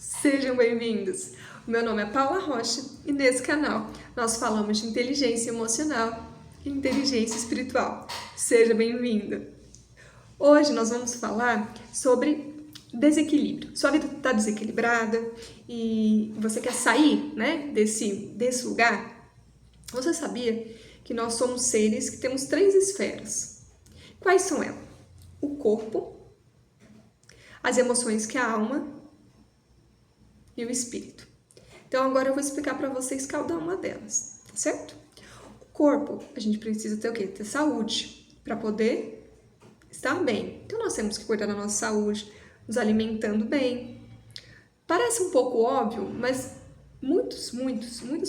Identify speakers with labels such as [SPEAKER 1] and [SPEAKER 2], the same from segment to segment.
[SPEAKER 1] Sejam bem-vindos! O meu nome é Paula Rocha e nesse canal nós falamos de inteligência emocional e inteligência espiritual. Seja bem-vindo! Hoje nós vamos falar sobre desequilíbrio. Sua vida está desequilibrada e você quer sair, desse lugar? Você sabia que nós somos seres que temos 3 esferas? Quais são elas? O corpo, as emoções, que é a alma, e o espírito. Então agora eu vou explicar para vocês cada uma delas, tá certo? O corpo, a gente precisa ter o quê? Ter saúde para poder estar bem. Então nós temos que cuidar da nossa saúde, nos alimentando bem. Parece um pouco óbvio, mas muitas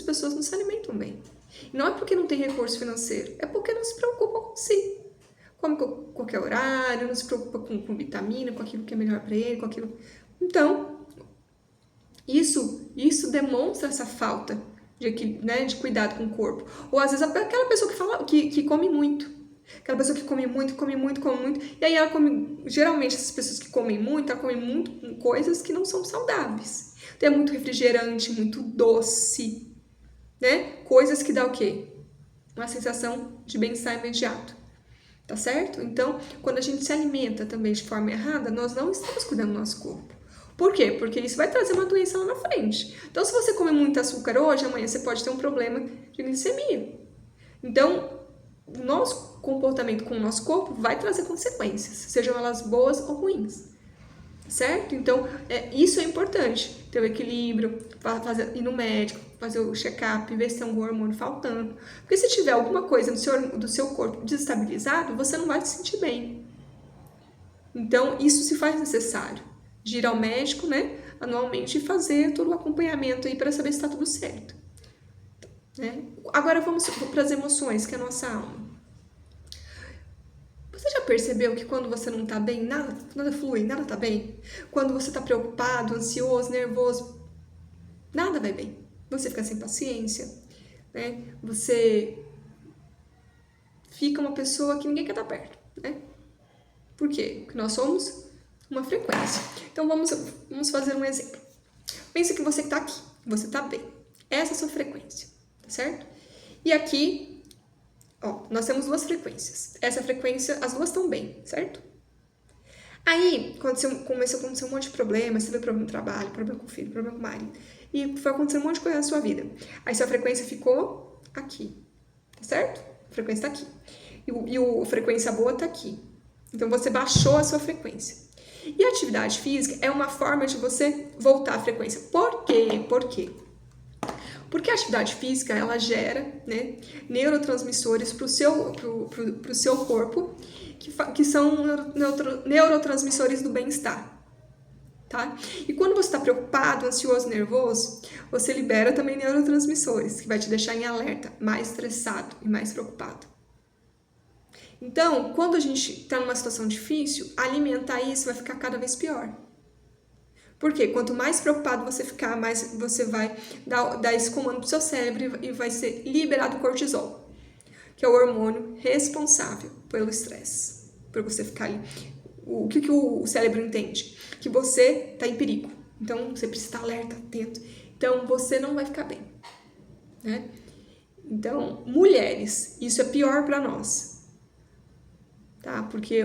[SPEAKER 1] pessoas não se alimentam bem. E não é porque não tem recurso financeiro, é porque não se preocupam com si. Come qualquer horário, não se preocupa com vitamina, com aquilo que é melhor para ele, com aquilo. Então, isso demonstra essa falta de cuidado com o corpo. Ou às vezes aquela pessoa que come muito. Aquela pessoa que come muito. E aí ela come. Geralmente essas pessoas que comem muito, ela come muito com coisas que não são saudáveis. Então é muito refrigerante, muito doce, né? Coisas que dá o quê? Uma sensação de bem-estar imediato. Tá certo? Então, quando a gente se alimenta também de forma errada, nós não estamos cuidando do nosso corpo. Por quê? Porque isso vai trazer uma doença lá na frente. Então, se você comer muito açúcar hoje, amanhã você pode ter um problema de glicemia. Então, o nosso comportamento com o nosso corpo vai trazer consequências, sejam elas boas ou ruins. Certo? Então, isso é importante, ter o equilíbrio, ir no médico, fazer o check-up, ver se tem algum hormônio faltando. Porque se tiver alguma coisa do seu corpo desestabilizado, você não vai se sentir bem. Então, isso se faz necessário. De ir ao médico, né, anualmente, e fazer todo o acompanhamento aí para saber se está tudo certo. Né? Agora vamos para as emoções, que é a nossa alma. Você já percebeu que quando você não tá bem, nada flui, nada tá bem? Quando você tá preocupado, ansioso, nervoso, nada vai bem. Você fica sem paciência, né? Você fica uma pessoa que ninguém quer estar perto, né? Por quê? Porque nós somos uma frequência. Então vamos fazer um exemplo. Pensa que você tá aqui, você tá bem. Essa é a sua frequência, tá certo? E aqui, ó, nós temos 2 frequências. Essa frequência, as duas estão bem, certo? Aí, começou a acontecer um monte de problemas, você teve problema no trabalho, problema com o filho, problema com o marido. E foi acontecendo um monte de coisa na sua vida. Aí sua frequência ficou aqui, tá certo? A frequência tá aqui. E a frequência boa tá aqui. Então você baixou a sua frequência. E a atividade física é uma forma de você voltar à frequência. Por quê? Por quê? Porque a atividade física, ela gera, né, neurotransmissores para o seu corpo, que são neurotransmissores do bem-estar, tá? E quando você está preocupado, ansioso, nervoso, você libera também neurotransmissores, que vai te deixar em alerta, mais estressado e mais preocupado. Então, quando a gente está numa situação difícil, alimentar isso vai ficar cada vez pior. Porque quanto mais preocupado você ficar, mais você vai dar esse comando pro seu cérebro e vai ser liberado o cortisol, que é o hormônio responsável pelo estresse, por você ficar ali. O que o cérebro entende? Que você está em perigo. Então, você precisa estar alerta, atento. Então, você não vai ficar bem, né? Então, mulheres, isso é pior para nós, tá? Porque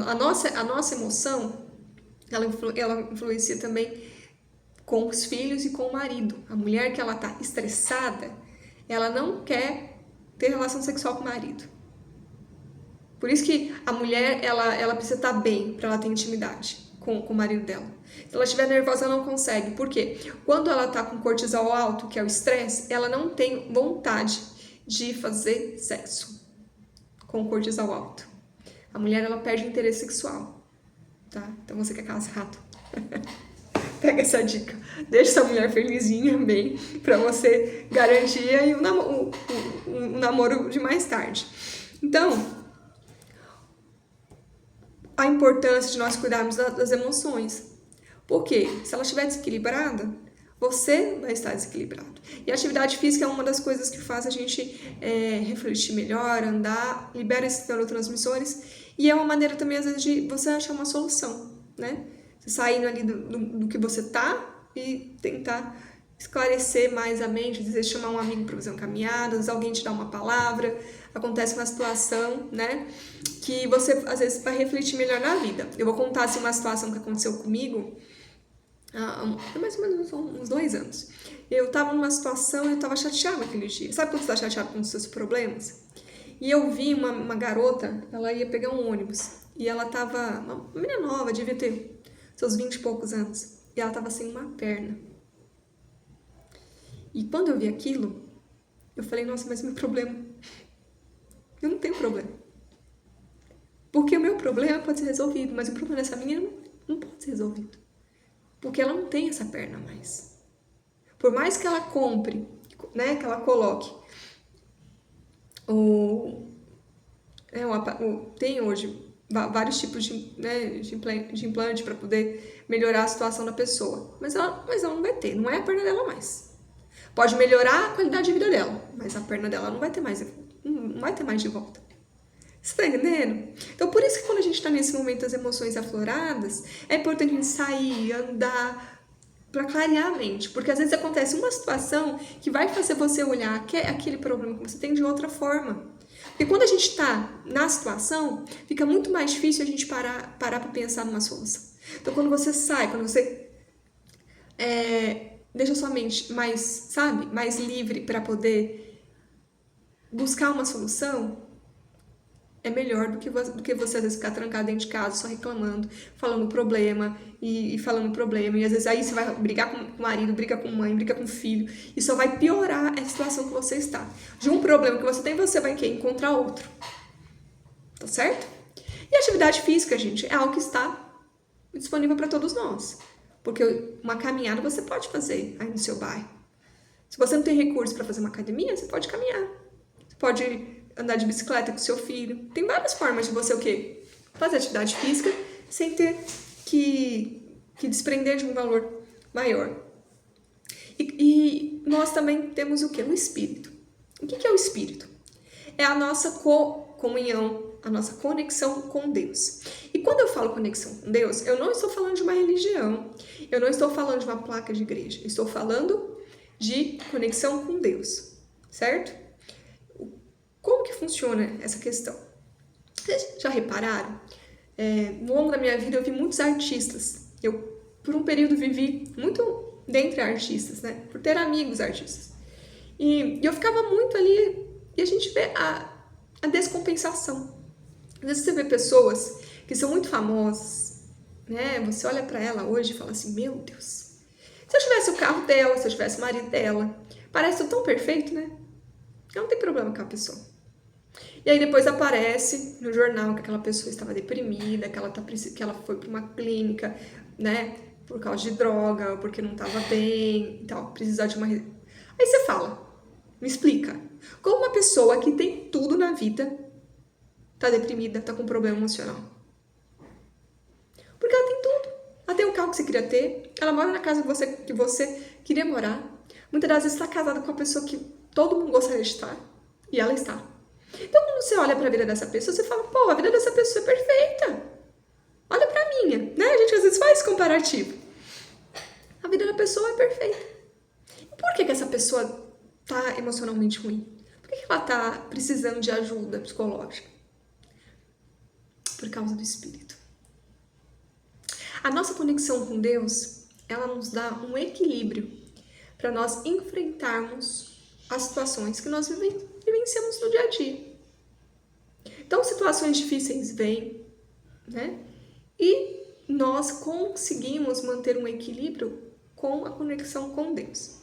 [SPEAKER 1] a nossa emoção, ela influencia também com os filhos e com o marido. A mulher que ela tá estressada, ela não quer ter relação sexual com o marido. Por isso que a mulher, ela precisa estar bem para ela ter intimidade com o marido dela. Se ela estiver nervosa, ela não consegue. Por quê? Quando ela tá com cortisol alto, que é o estresse, ela não tem vontade de fazer sexo com cortisol alto. A mulher, ela perde o interesse sexual. Tá? Então você que é casado, pega essa dica, deixa essa mulher felizinha bem, pra você garantir aí o namoro de mais tarde. Então, a importância de nós cuidarmos das emoções. Porque se ela estiver desequilibrada, você vai estar desequilibrado. E a atividade física é uma das coisas que faz a gente refletir melhor, andar, libera esses neurotransmissores. E é uma maneira também, às vezes, de você achar uma solução, né? Você saindo ali do que você tá e tentar esclarecer mais a mente, às vezes chamar um amigo para fazer uma caminhada, às vezes alguém te dá uma palavra, acontece uma situação, né, que você às vezes vai refletir melhor na vida. Eu vou contar assim, uma situação que aconteceu comigo há mais ou menos uns 2 anos. Eu tava numa situação e eu tava chateada aquele dia. Sabe quando você tá chateado com os seus problemas? E eu vi uma garota, ela ia pegar um ônibus, e ela tava, uma menina nova, devia ter seus 20 e poucos anos, e ela tava sem uma perna. E quando eu vi aquilo, eu falei, nossa, mas meu problema, eu não tenho problema. Porque o meu problema pode ser resolvido, mas o problema dessa menina não pode ser resolvido. Porque ela não tem essa perna mais. Por mais que ela compre, né, que ela coloque tem hoje vários tipos de implante para poder melhorar a situação da pessoa. Mas ela não vai ter, não é a perna dela mais. Pode melhorar a qualidade de vida dela, mas a perna dela não vai ter mais de volta. Você tá entendendo? Então, por isso que quando a gente tá nesse momento das emoções afloradas, é importante a gente sair, andar, para clarear a mente. Porque às vezes acontece uma situação que vai fazer você olhar aquele problema que você tem de outra forma. Porque quando a gente tá na situação, fica muito mais difícil a gente parar para pensar numa solução. Então, quando você sai, quando você deixa sua mente mais livre para poder buscar uma solução, é melhor do que você às vezes ficar trancado dentro de casa só reclamando, falando problema e falando problema. E às vezes aí você vai brigar com o marido, briga com a mãe, briga com o filho, e só vai piorar a situação que você está. De um problema que você tem, você vai encontrar outro. Tá certo? E a atividade física, gente, é algo que está disponível para todos nós. Porque uma caminhada você pode fazer aí no seu bairro. Se você não tem recurso para fazer uma academia, você pode caminhar. Você pode andar de bicicleta com seu filho. Tem várias formas de você o quê? Fazer atividade física sem ter que desprender de um valor maior. E nós também temos o quê? O espírito. O que é o espírito? É a nossa comunhão, a nossa conexão com Deus. E quando eu falo conexão com Deus, eu não estou falando de uma religião, eu não estou falando de uma placa de igreja, eu estou falando de conexão com Deus, certo? Como que funciona essa questão? Vocês já repararam? No longo da minha vida eu vi muitos artistas. Eu, por um período, vivi muito dentre artistas, né? Por ter amigos artistas. E eu ficava muito ali e a gente vê a descompensação. Às vezes você vê pessoas que são muito famosas, né? Você olha pra ela hoje e fala assim, meu Deus, se eu tivesse o carro dela, se eu tivesse o marido dela, parece tão perfeito, né? Eu não tenho problema com a pessoa. E aí depois aparece no jornal que aquela pessoa estava deprimida, que ela foi para uma clínica, né, por causa de droga, ou porque não estava bem e tal, precisar de uma... Aí você fala, me explica, como uma pessoa que tem tudo na vida tá deprimida, tá com problema emocional? Porque ela tem tudo. Ela tem o carro que você queria ter, ela mora na casa que você queria morar, muitas das vezes está casada com uma pessoa que todo mundo gostaria de estar, e ela está. Então, quando você olha para a vida dessa pessoa, você fala, pô, a vida dessa pessoa é perfeita. Olha pra minha, né? A gente às vezes faz comparativo. A vida da pessoa é perfeita. E por que essa pessoa tá emocionalmente ruim? Por que ela tá precisando de ajuda psicológica? Por causa do espírito. A nossa conexão com Deus, ela nos dá um equilíbrio para nós enfrentarmos as situações que nós vivenciamos no dia a dia. Então, situações difíceis vêm, né? E nós conseguimos manter um equilíbrio com a conexão com Deus.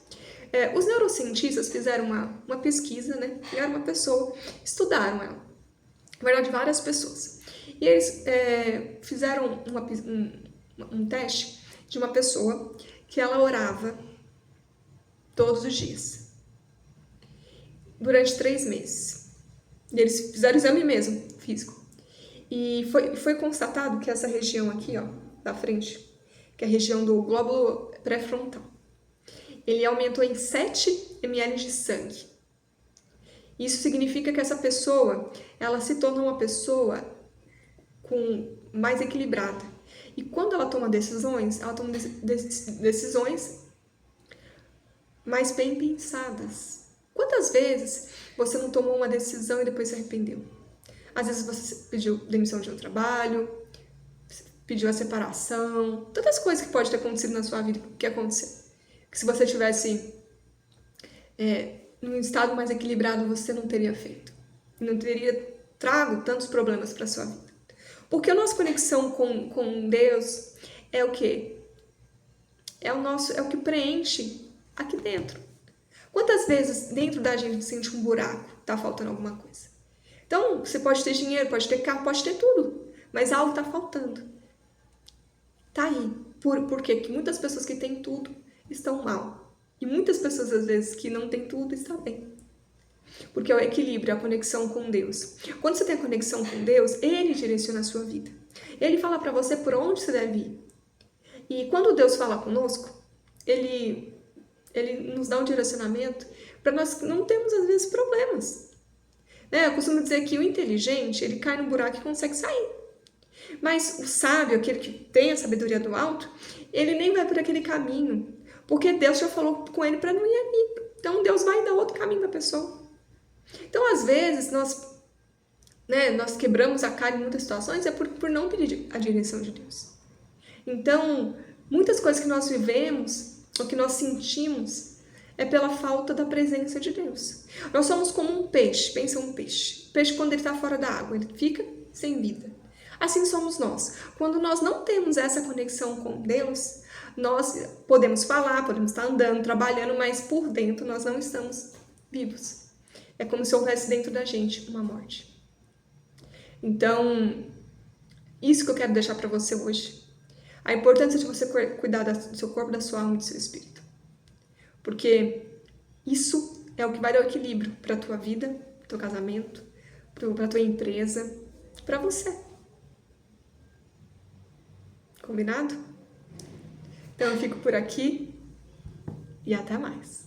[SPEAKER 1] Os neurocientistas fizeram uma pesquisa, né? Pegaram uma pessoa, estudaram ela. Na verdade, várias pessoas. E eles fizeram um teste de uma pessoa que ela orava todos os dias, durante 3 meses. E eles fizeram o exame mesmo, físico. E foi constatado que essa região aqui, ó, da frente, que é a região do glóbulo pré-frontal, ele aumentou em 7 ml de sangue. Isso significa que essa pessoa, ela se tornou uma pessoa mais equilibrada. E quando ela toma decisões mais bem pensadas. Quantas vezes você não tomou uma decisão e depois se arrependeu? Às vezes você pediu demissão de um trabalho, pediu a separação, tantas coisas que pode ter acontecido na sua vida que aconteceu. Que se você tivesse num estado mais equilibrado, você não teria feito. Não teria trago tantos problemas para sua vida. Porque a nossa conexão com Deus é o quê? É o que preenche aqui dentro. Quantas vezes dentro da gente sente um buraco, tá faltando alguma coisa? Então, você pode ter dinheiro, pode ter carro, pode ter tudo, mas algo tá faltando. Tá aí. Por quê? Porque muitas pessoas que têm tudo estão mal. E muitas pessoas, às vezes, que não têm tudo, estão bem. Porque é o equilíbrio, a conexão com Deus. Quando você tem a conexão com Deus, Ele direciona a sua vida. Ele fala para você por onde você deve ir. E quando Deus fala conosco, Ele nos dá um direcionamento para nós não termos, às vezes, problemas. Eu costumo dizer que o inteligente, ele cai no buraco e consegue sair. Mas o sábio, aquele que tem a sabedoria do alto, ele nem vai por aquele caminho, porque Deus já falou com ele para não ir ali. Então Deus vai dar outro caminho para a pessoa. Então, às vezes, nós quebramos a cara em muitas situações por não pedir a direção de Deus. Então, muitas coisas que nós vivemos, ou que nós sentimos, é pela falta da presença de Deus. Nós somos como um peixe, pensa um peixe. O peixe, quando ele está fora da água, ele fica sem vida. Assim somos nós. Quando nós não temos essa conexão com Deus, nós podemos falar, podemos estar andando, trabalhando, mas por dentro nós não estamos vivos. É como se houvesse dentro da gente uma morte. Então, isso que eu quero deixar para você hoje. A importância de você cuidar do seu corpo, da sua alma e do seu espírito. Porque isso é o que vai dar o equilíbrio para a tua vida, para o teu casamento, para a tua empresa, para você. Combinado? Então eu fico por aqui e até mais.